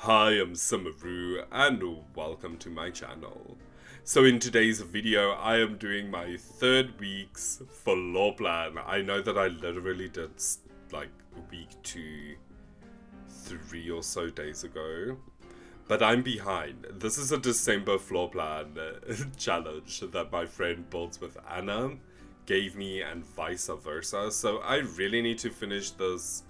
Hi, I'm SimmerRue and welcome to my channel. So in today's video, I am doing my third week's FLOORPLAN. I know that I literally did like week 2, 3 or so days ago, but I'm behind. This is a December FLOORPLAN challenge that my friend builds with Anna gave me and vice versa. So I really need to finish this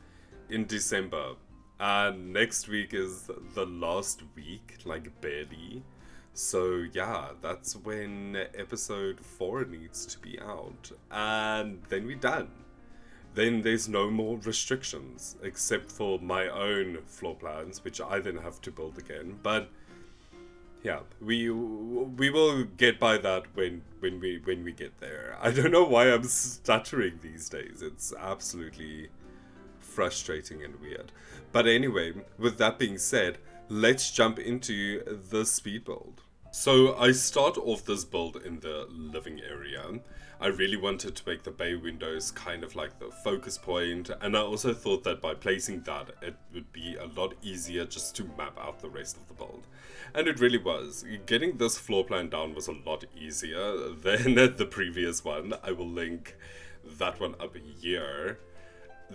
in December. And next week is the last week, like barely. So yeah, that's when episode 4 needs to be out. And then we're done. Then there's no more restrictions, except for my own floor plans, which I then have to build again. But yeah, we will get by that when we get there. I don't know why I'm stuttering these days. It's absolutely frustrating and weird. But anyway, with that being said, let's jump into the speed build. So I start off this build in the living area. I really wanted to make the bay windows kind of like the focus point, and I also thought that by placing that it would be a lot easier just to map out the rest of the build. And it really was. Getting this floor plan down was a lot easier than the previous one. I will link that one up here.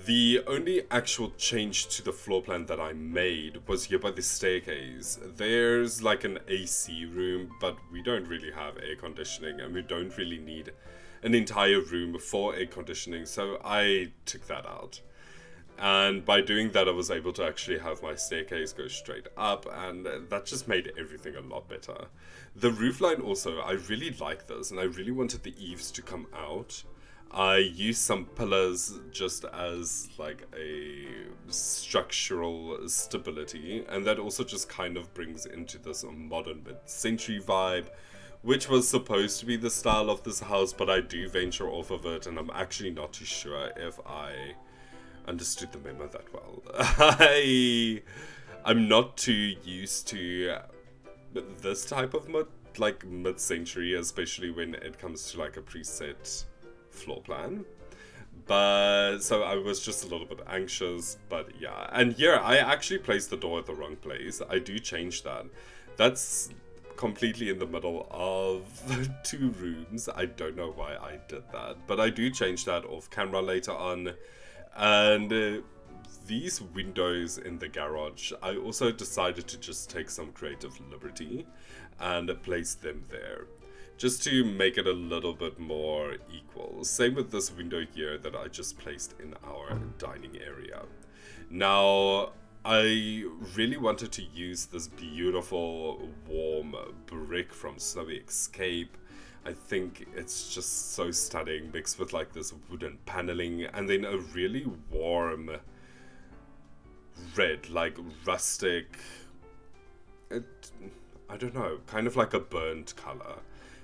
The only actual change to the floor plan that I made was here by the staircase. There's like an AC room, but we don't really have air conditioning and we don't really need an entire room for air conditioning, so I took that out. And by doing that, I was able to actually have my staircase go straight up, and that just made everything a lot better. The roofline also, I really like this, and I really wanted the eaves to come out. I used some pillars just as like a structural stability, and that also just kind of brings into this modern mid-century vibe, which was supposed to be the style of this house, but I do venture off of it, and I'm actually not too sure if I understood the memo that well. I'm not too used to this type of mid-century, especially when it comes to like a preset floor plan, but so I was just a little bit anxious. But yeah, and here I actually placed the door at the wrong place. I do change that. That's completely in the middle of 2 rooms. I don't know why I did that, but I do change that off camera later on. And these windows in the garage, I also decided to just take some creative liberty and place them there, just to make it a little bit more equal. Same with this window here that I just placed in our dining area. Now, I really wanted to use this beautiful warm brick from Snowy Escape. I think it's just so stunning, mixed with like this wooden paneling, and then a really warm red, like rustic, I don't know, kind of like a burnt color.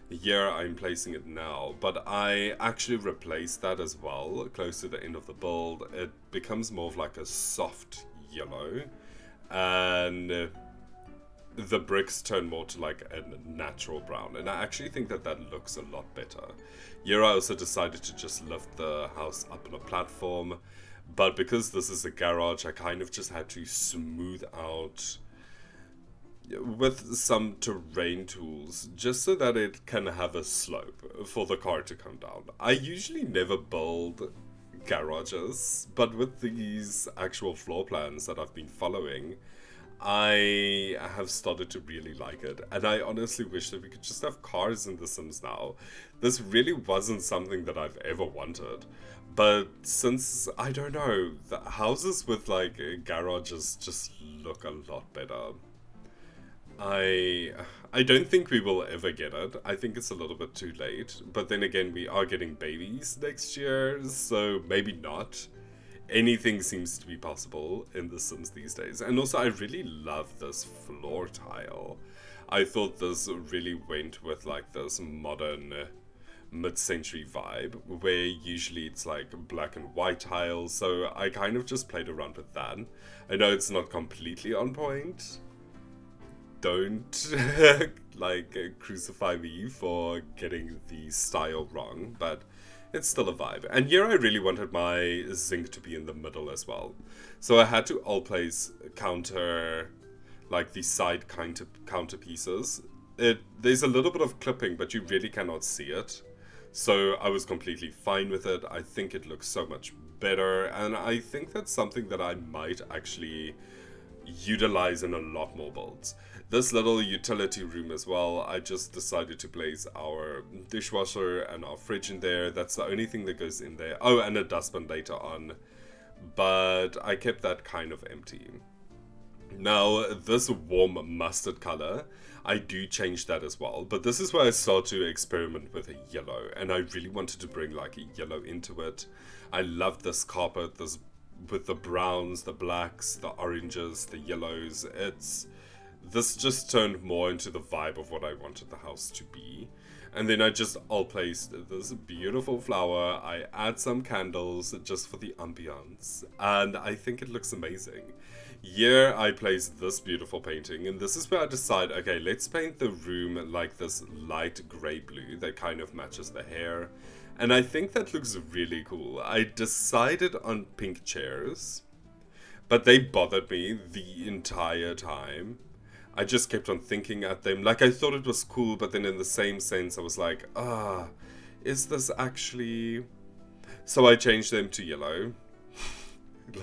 Here I'm placing it now, but I actually replaced that as well close to the end of the build. It becomes more of like a soft yellow, and the bricks turn more to like a natural brown, and I actually think that that looks a lot better. Here I also decided to just lift the house up on a platform, but because this is a garage, I kind of just had to smooth out with some terrain tools, just so that it can have a slope for the car to come down. I usually never build garages, but with these actual floor plans that I've been following, I have started to really like it, and I honestly wish that we could just have cars in The Sims now. This really wasn't something that I've ever wanted, but since, I don't know, the houses with like garages just look a lot better. I don't think we will ever get it. I think it's a little bit too late. But then again, we are getting babies next year, so maybe not. Anything seems to be possible in The Sims these days. And also, I really love this floor tile. I thought this really went with like this modern mid-century vibe, where usually it's like black and white tiles. So I kind of just played around with that. I know it's not completely on point. Don't crucify me for getting the style wrong, but it's still a vibe. And here I really wanted my zinc to be in the middle as well, so I had to all place counter like the side counter pieces. There's a little bit of clipping, but you really cannot see it. So I was completely fine with it. I think it looks so much better, and I think that's something that I might actually utilize in a lot more builds. This little utility room as well, I just decided to place our dishwasher and our fridge in there. That's the only thing that goes in there. Oh, and a dustbin later on, but I kept that kind of empty. Now, this warm mustard color, I do change that as well, but this is where I start to experiment with a yellow, and I really wanted to bring like a yellow into it. I love this carpet, this with the browns, the blacks, the oranges, the yellows. This just turned more into the vibe of what I wanted the house to be. And then I just all placed this beautiful flower. I add some candles just for the ambiance, and I think it looks amazing. Here I place this beautiful painting, and this is where I decide, okay, let's paint the room like this light grey blue that kind of matches the hair. And I think that looks really cool. I decided on pink chairs, but they bothered me the entire time. I just kept on thinking at them. Like, I thought it was cool, but then in the same sense, I was like, is this actually... So I changed them to yellow.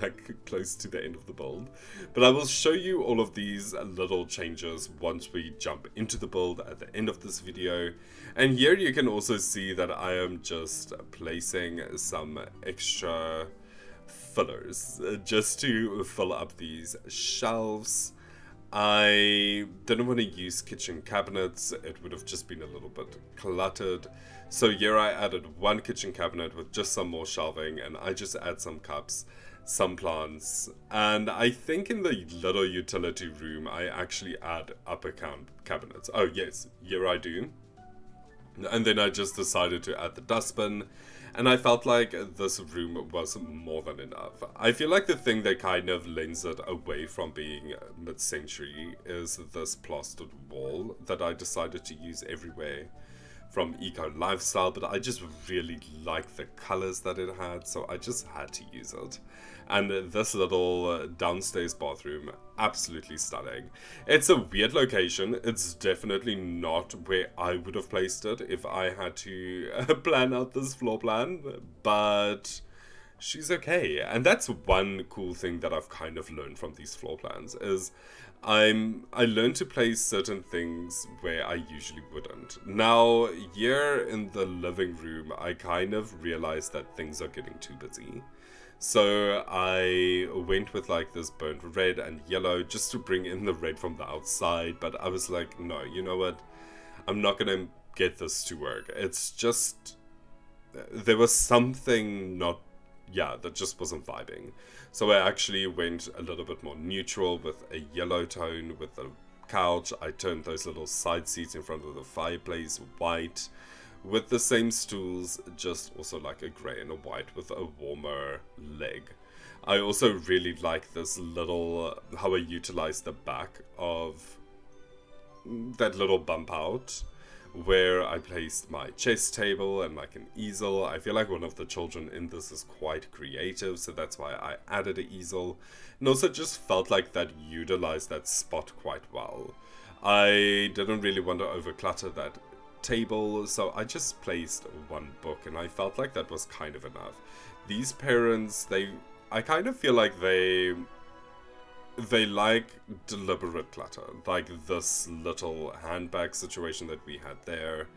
Like, close to the end of the build. But I will show you all of these little changes once we jump into the build at the end of this video. And here you can also see that I am just placing some extra fillers just to fill up these shelves. I didn't want to use kitchen cabinets. It would have just been a little bit cluttered. So here I added one kitchen cabinet with just some more shelving, and I just add some cups, some plants, and I think in the little utility room I actually add upper cabinets. Oh yes, here I do. And then I just decided to add the dustbin, and I felt like this room was more than enough. I feel like the thing that kind of lends it away from being mid-century is this plastered wall that I decided to use everywhere from Eco Lifestyle, but I just really like the colors that it had, so I just had to use it. And this little downstairs bathroom, absolutely stunning. It's a weird location. It's definitely not where I would have placed it if I had to plan out this floor plan, but she's okay. And that's one cool thing that I've kind of learned from these floor plans is I learned to place certain things where I usually wouldn't. Now, here in the living room, I kind of realized that things are getting too busy. So I went with like this burnt red and yellow just to bring in the red from the outside. But I was like, no, you know what? I'm not going to get this to work. It's just, there was something that just wasn't vibing. So I actually went a little bit more neutral with a yellow tone with the couch. I turned those little side seats in front of the fireplace white with the same stools, just also like a grey and a white with a warmer leg. I also really like this little, how I utilized the back of that little bump out where I placed my chess table and like an easel. I feel like one of the children in this is quite creative, so that's why I added an easel. And also just felt like that utilized that spot quite well. I didn't really want to overclutter that table, so I just placed one book, and I felt like that was kind of enough. These parents, I kind of feel like they like deliberate clutter, like this little handbag situation that we had there.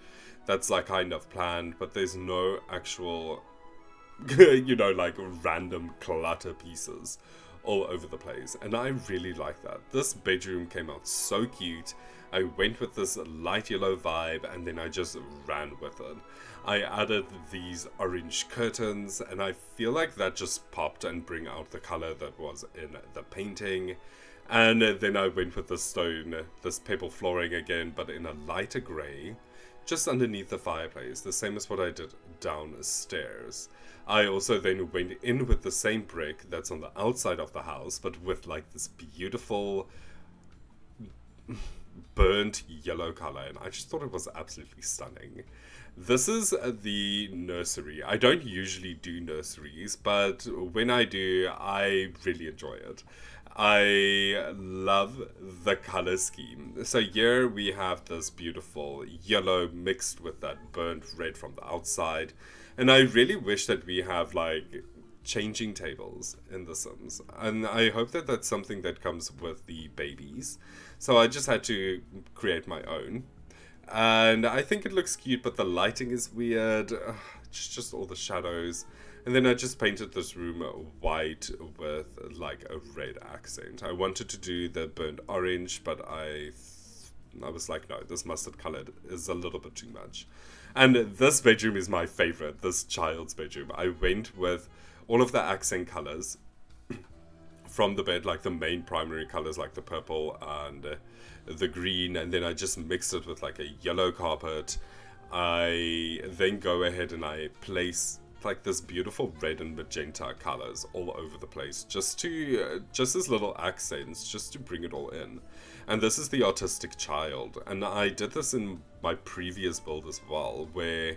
That's like kind of planned, but there's no actual, like random clutter pieces all over the place, and I really like that. This bedroom came out so cute. I went with this light yellow vibe, and then I just ran with it. I added these orange curtains, and I feel like that just popped and bring out the color that was in the painting. And then I went with the stone, this pebble flooring again, but in a lighter grey, just underneath the fireplace, the same as what I did downstairs. I also then went in with the same brick that's on the outside of the house, but with like this beautiful burnt yellow color, and I just thought it was absolutely stunning. This is the nursery. I don't usually do nurseries, but when I do, I really enjoy it. I love the color scheme. So here we have this beautiful yellow mixed with that burnt red from the outside. And I really wish that we have like changing tables in The Sims. And I hope that that's something that comes with the babies. So I just had to create my own. And I think it looks cute, but the lighting is weird. It's just all the shadows. And then I just painted this room white with like a red accent. I wanted to do the burnt orange, but I was like, no, this mustard colored is a little bit too much. And this bedroom is my favorite, this child's bedroom. I went with all of the accent colors from the bed, like the main primary colors, like the purple and the green, and then I just mixed it with like a yellow carpet. I then go ahead and I place like this beautiful red and magenta colors all over the place, just as little accents, just to bring it all in. And this is the autistic child, and I did this in my previous build as well, where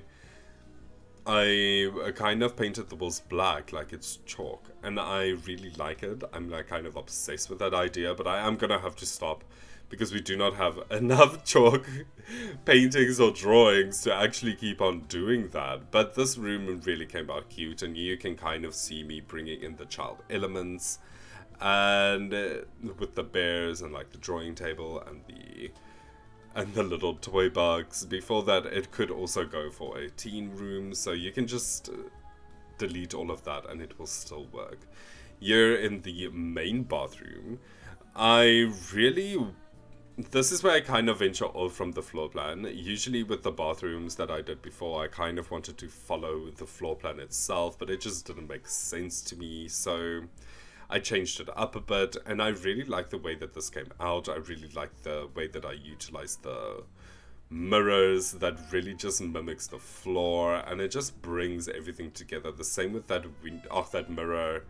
I kind of painted the walls black, like it's chalk, and I really like it. I'm like kind of obsessed with that idea, but I am gonna have to stop because we do not have enough chalk paintings or drawings to actually keep on doing that. But this room really came out cute, and you can kind of see me bringing in the child elements, and with the bears and like the drawing table and the little toy bugs. Before that, it could also go for a teen room, so you can just delete all of that and it will still work. Here in the main bathroom, this is where I kind of venture off from the floor plan. Usually with the bathrooms that I did before, I kind of wanted to follow the floor plan itself, but it just didn't make sense to me, so I changed it up a bit, and I really like the way that this came out. I really like the way that I utilized the mirrors that really just mimics the floor, and it just brings everything together. The same with that that mirror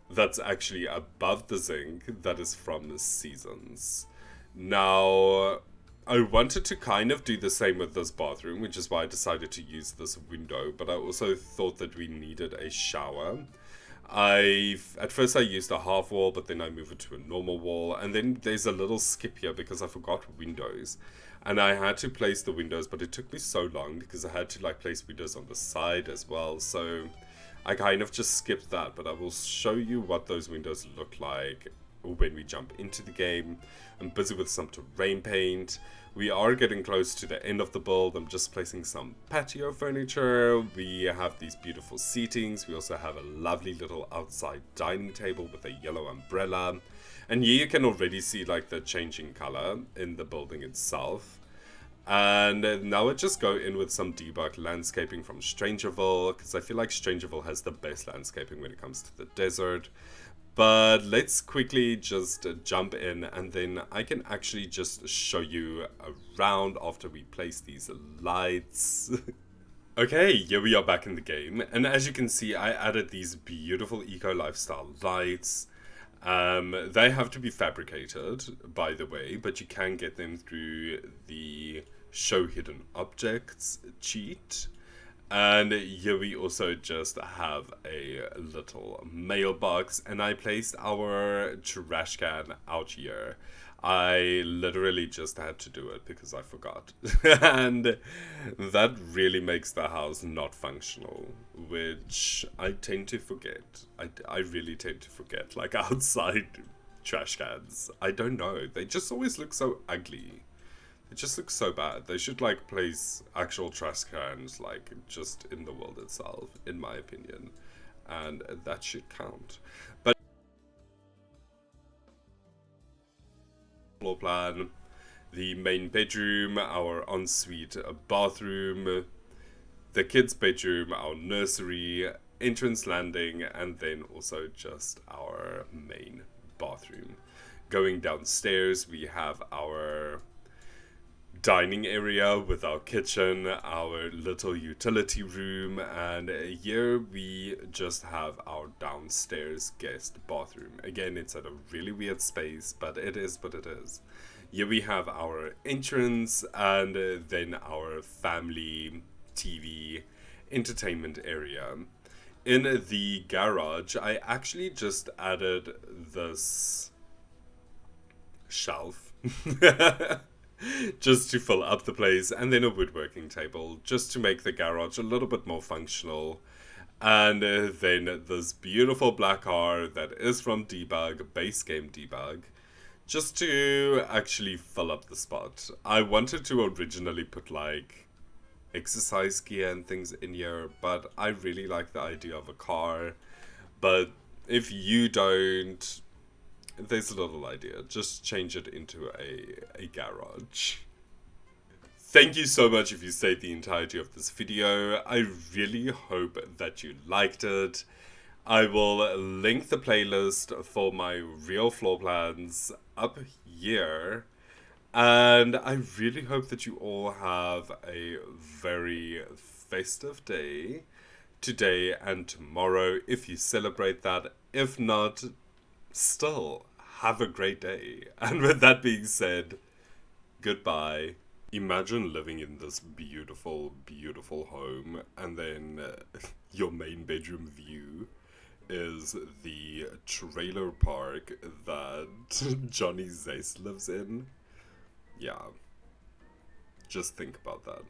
that's actually above the zinc that is from Seasons. Now, I wanted to kind of do the same with this bathroom, which is why I decided to use this window, but I also thought that we needed a shower. At first I used a half wall, but then I moved it to a normal wall, and then there's a little skip here because I forgot windows, and I had to place the windows, but it took me so long because I had to like place windows on the side as well, so I kind of just skipped that. But I will show you what those windows look like when we jump into the game. I'm busy with some terrain paint. We are getting close to the end of the build. I'm just placing some patio furniture. We have these beautiful seatings. We also have a lovely little outside dining table with a yellow umbrella. And here you can already see like the changing color in the building itself. And now I just go in with some debug landscaping from Strangerville, because I feel like Strangerville has the best landscaping when it comes to the desert. But let's quickly just jump in, and then I can actually just show you around after we place these lights. Okay, here we are back in the game, and as you can see, I added these beautiful eco lifestyle lights. They have to be fabricated, by the way, but you can get them through the show hidden objects cheat. And here we also just have a little mailbox, and I placed our trash can out here. I literally just had to do it because I forgot. And that really makes the house not functional, which I tend to forget. I really tend to forget, like outside trash cans. I don't know, they just always look so ugly. It just looks so bad. They should like place actual trash cans like just in the world itself, in my opinion, and that should count. But floor plan, the main bedroom, our ensuite bathroom, the kids' bedroom, our nursery, entrance landing, and then also just our main bathroom. Going downstairs, we have our dining area with our kitchen, our little utility room, and here we just have our downstairs guest bathroom. Again, it's at a really weird space, but it is what it is. Here we have our entrance and then our family TV entertainment area. In the garage, I actually just added this shelf just to fill up the place, and then a woodworking table just to make the garage a little bit more functional. And then this beautiful black car that is from Debug, base game Debug, just to actually fill up the spot. I wanted to originally put like exercise gear and things in here, but I really like the idea of a car. But if you don't, there's a little idea. Just change it into a garage. Thank you so much if you stayed the entirety of this video. I really hope that you liked it. I will link the playlist for my real floor plans up here. And I really hope that you all have a very festive day today and tomorrow if you celebrate that. If not, still have a great day. And with that being said, goodbye. Imagine living in this beautiful, beautiful home, and then your main bedroom view is the trailer park that Johnny Zace lives in. Yeah, just think about that.